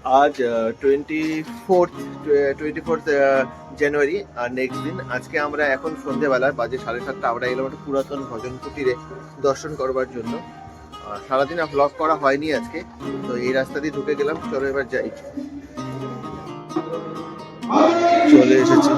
আজ 24th জানুয়ারি। আর next দিন আজকে আমরা এখন সন্ধেবেলা বাজে 7:30 আমরা এলাম একটা পুরাতন ভজন কুটিরে দর্শন করবার জন্য। সারাদিন ব্লগ করা হয়নি আজকে, তো এই রাস্তা দিয়ে ঢুকে গেলাম। চলো এবার যাই। চলে এসেছি।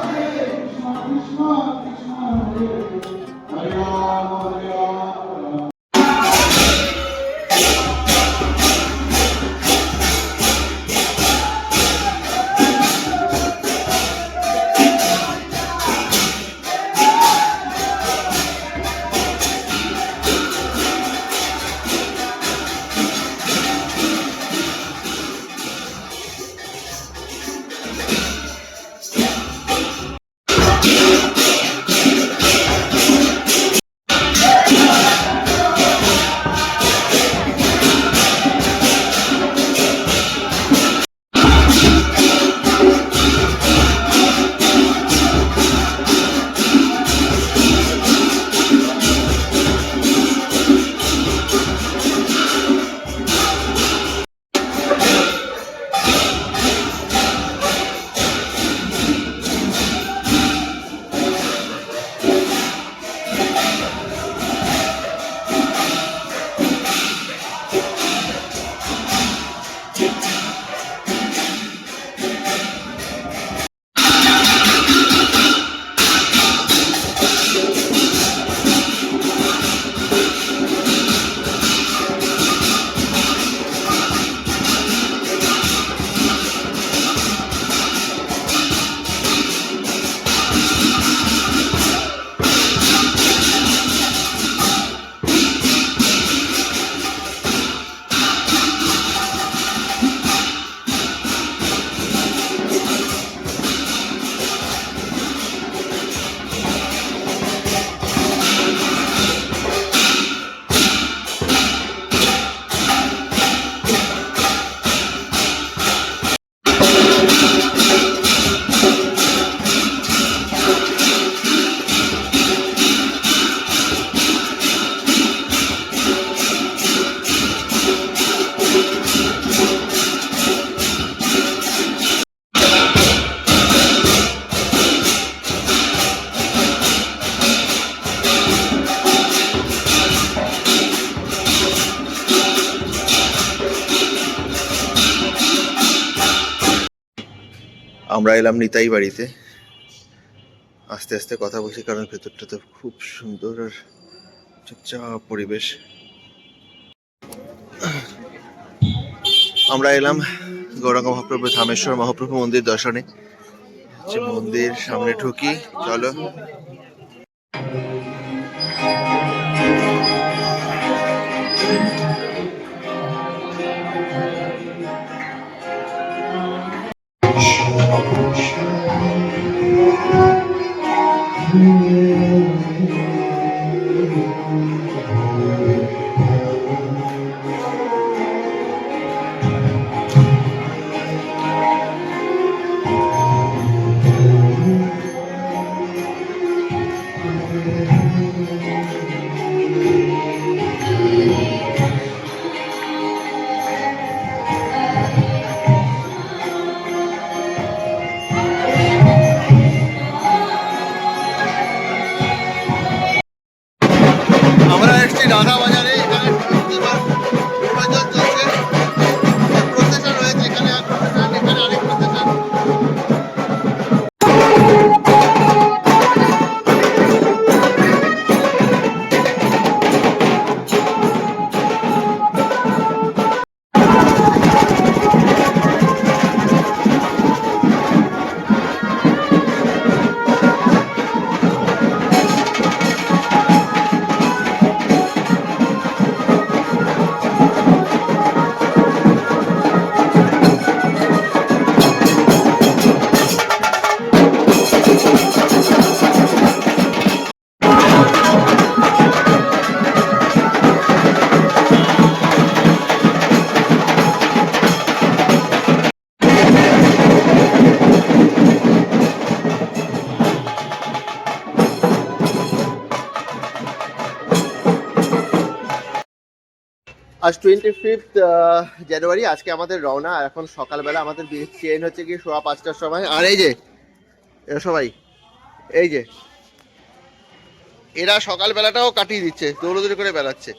আমরা এলাম নিতাই বাড়িতে। আস্তে আস্তে কথা বলছি কারণ ভেতরটা তো খুব সুন্দর আর চুপচাপ পরিবেশ। আমরা এলাম গৌরাঙ্গ মহাপ্রভু ধামেশ্বর মহাপ্রভু মন্দির দর্শনে। মন্দির সামনে ঢুকি, চলো। আজ 25th জানুয়ারি, আজকে আমাদের রওনা। আর এখন সকালবেলা আমাদের ট্রেন হচ্ছে কি 5:15টার সময়। আর এই যে এরা সবাই, এই যে এরা সকালবেলাটাও কাটিয়ে দিচ্ছে, দৌড়দৌড়ি করে বেড়াচ্ছে,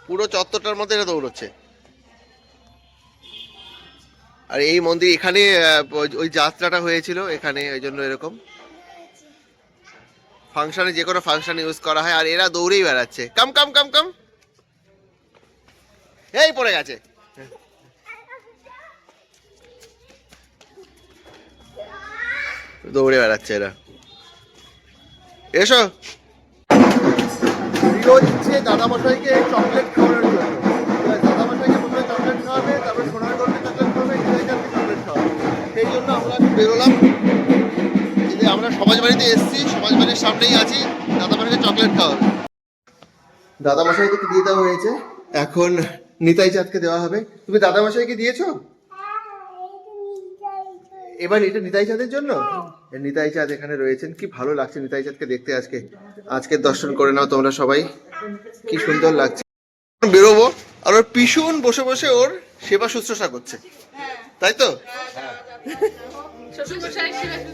পুরো চত্বরটার মধ্যে এরা দৌড়চ্ছে। আর এই মন্দির এখানে ওই যাত্রাটা হয়েছিল এখানে, ওই জন্য এরকম ফাংশনে, যে কোনো ফাংশন ইউজ করা হয়। আর এরা দৌড়েই বেড়াচ্ছে, কাম কাম কাম কাম, এই পড়ে গেছে। দৌড়ে বেড়াচ্ছে এরা। এসো, রিও দিচ্ছে দাদামশাইকে চকলেট খাওয়ানোর জন্য। দাদামশাইকে প্রথমে চকলেট খাওয়াবে, তারপর সোনার গল্পে চকলেট খাওয়াবে, চকলেট খাওয়াবে। সেই জন্য আমরা বেরোলাম, যে আমরা সমাজবাড়িতে এসেছি, সমাজবাড়ির সামনেই আছি, দাদামশাইকে চকলেট খাওয়াবে। দাদামশাইকে দিয়ে দেওয়া হয়েছে, এখন নিতাই চাঁদকে দেওয়া হবে। তুমি দাদামশাইকে দিয়েছো? এবার এটা নিতাই চাঁদের জন্য। নিতাই চাঁদ এখানে রয়েছেন, কি ভালো লাগছে নিতাই চাঁদকে দেখতে। আজকের দর্শন করে নাও তোমরা সবাই, কি সুন্দর লাগছে। বেরোবো, আর ওর পিছন বসে বসে ওর সেবা শুশ্রূষা করছে, তাই তো?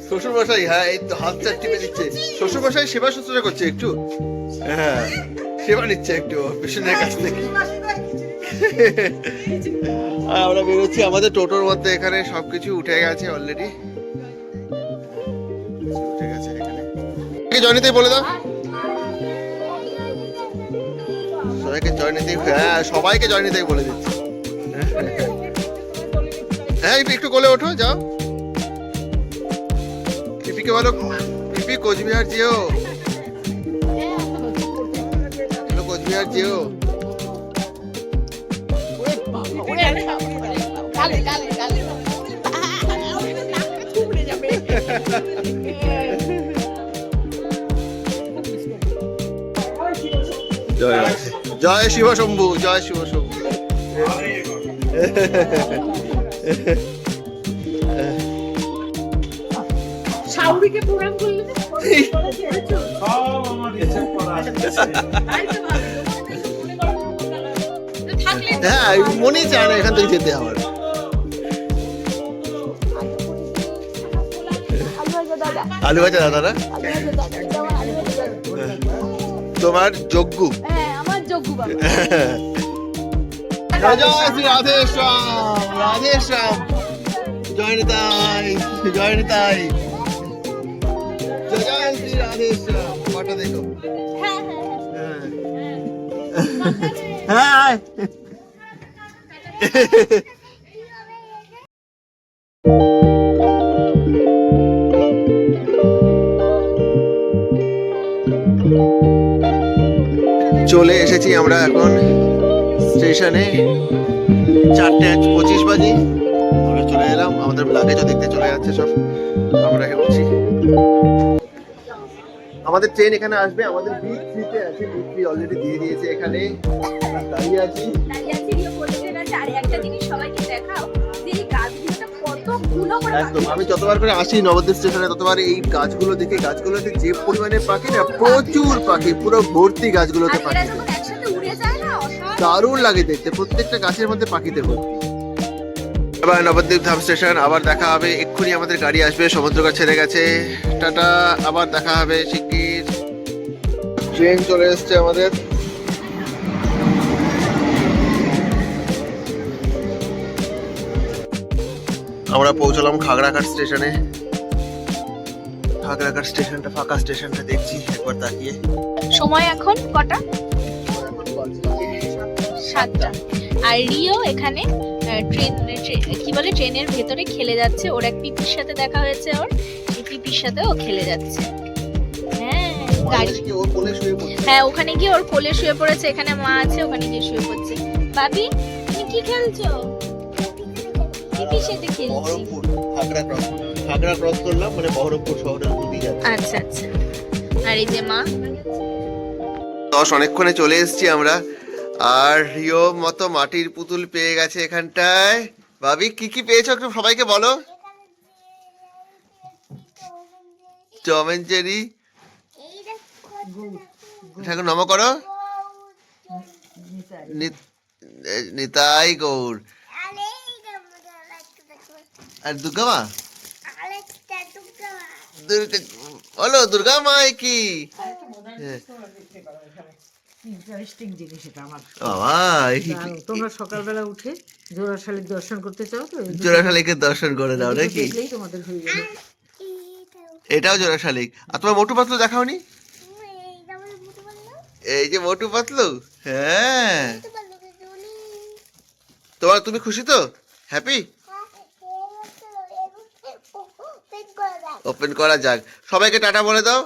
শ্বশুর মশাই, হ্যাঁ, এই তো হাত চার টিপে দিচ্ছে। শ্বশুর মশাই সেবা শুশ্রূষা করছে একটু, হ্যাঁ, সেবা নিচ্ছে একটু পিছনের কাছ থেকে। আর আমরা বেরোচ্ছি, আমাদের টোটোর মধ্যে এখানে সবকিছু উঠে গেছে অলরেডি, উঠে গেছে এখানে। জয় নিতাই বলে দাও সবাইকে, জয় নিতাই। হ্যাঁ, সবাইকে জয় নিতাই বলে দিচ্ছি। হ্যাঁ, একটু কোলে ওঠো, যাও। পিপিকে বলো, পিপি কোচবিহার যেও, কোচবিহার যেও। জয় শিব শম্ভু, জয় শিব শম্ভু। শাউরিকে প্রোগ্রাম করলে হ্যাঁ, মনেই চায় না এখান থেকে যেতে আমার। আলু ভাজা দাদারা, তোমার যজ্ঞ, আমার যজ্ঞ বাবা। জয় শ্রী রাধে শ্যাম, রাধে শ্যাম, জয় নিতাই, জয় নিতাই, জয় শ্রী রাধে শ্যাম। কটা দেখো, হ্যাঁ। চলে এসেছি আমরা এখন স্টেশনে, 4:25 বাজে আমরা চলে এলাম। আমাদের লাগেজও দেখতে চলে যাচ্ছে সব, আমরা উঠছি। আমাদের ট্রেন এখানে আসবে, আমাদের বিগ থ্রিতে আছে, বিগ থ্রি অলরেডি দিয়ে দিয়েছে এখানে, দাঁড়িয়ে আছি। একদম, আমি যতবার করে আসি নবদ্বীপ স্টেশনে ততবার এই গাছগুলো দেখে, গাছগুলোতে যে পরিমাণে পাখি না, প্রচুর পাখি, পুরো ভর্তি গাছগুলোতে পাখি, দারুণ লাগে দেখতে, প্রত্যেকটা গাছের মধ্যে পাখিতে ভর্তি। এবার নবদ্বীপ ধাম স্টেশন, আবার দেখা হবে এক্ষুনি, আমাদের গাড়ি আসবে, সমুদ্রঘাট ছেড়ে গেছে, টাটা, আবার দেখা হবে শিগগির। ট্রেন চলে এসছে আমাদের। আমরা পৌঁছলাম খাগড়াঘাট স্টেশনে। খাগড়াঘাট স্টেশনটা ফাঁকা, স্টেশনটা দেখছি একবার তাকিয়ে। সময় এখন কটা? 7টা। আর রিও এখানে কি বলে ট্রেনের ভেতরে খেলে যাচ্ছে, ওর এক পিপির সাথে দেখা হয়েছে, ওর এই পিপির সাথে ও খেলে যাচ্ছে। হ্যাঁ, গাড়ি, হ্যাঁ, ওখানে গিয়ে ওর কোলে শুয়ে পড়েছে, এখানে মা আছে, ওখানে গিয়ে শুয়ে পড়ছে। বাবি, তুমি কি খেলছো? পিপির সাথে খেলছি। খাগড়া ক্রস করলাম, মানে বহরমপুর শহরের উপর দিয়ে যাচ্ছে। আচ্ছা আচ্ছা। আর এই যে মা, 10 অনেকক্ষণে চলে এসেছি আমরা। আর রিও মতো মাটির পুতুল পেয়ে গেছে এখানটায়। ভাবি, কি কি পেয়েছো একটু সবাইকে বলো। টম এন্ড জেরি, ঠাকুর নম করো। নিতাই গৌর। আর দুর্গা মা, বলো দুর্গা মা কি? ইন্টারেস্টিং জিনিস এটা আমার। বাবা তোমরা সকালবেলা উঠে জোড়াশালির দর্শন করতে চাও তো জোড়াশালিকে দর্শন করে দাও নাকি? দেখলেই তোমাদের হয়ে যাবে। এটাও জোড়া শালিক। আর তোমার মোটু পাতলু দেখাওনি? এই যে মোটু পাতলু, হ্যাঁ। তুমি খুশি তো? হ্যাপি? ওপেন করা যাক। সবাইকে টাটা বলে দাও।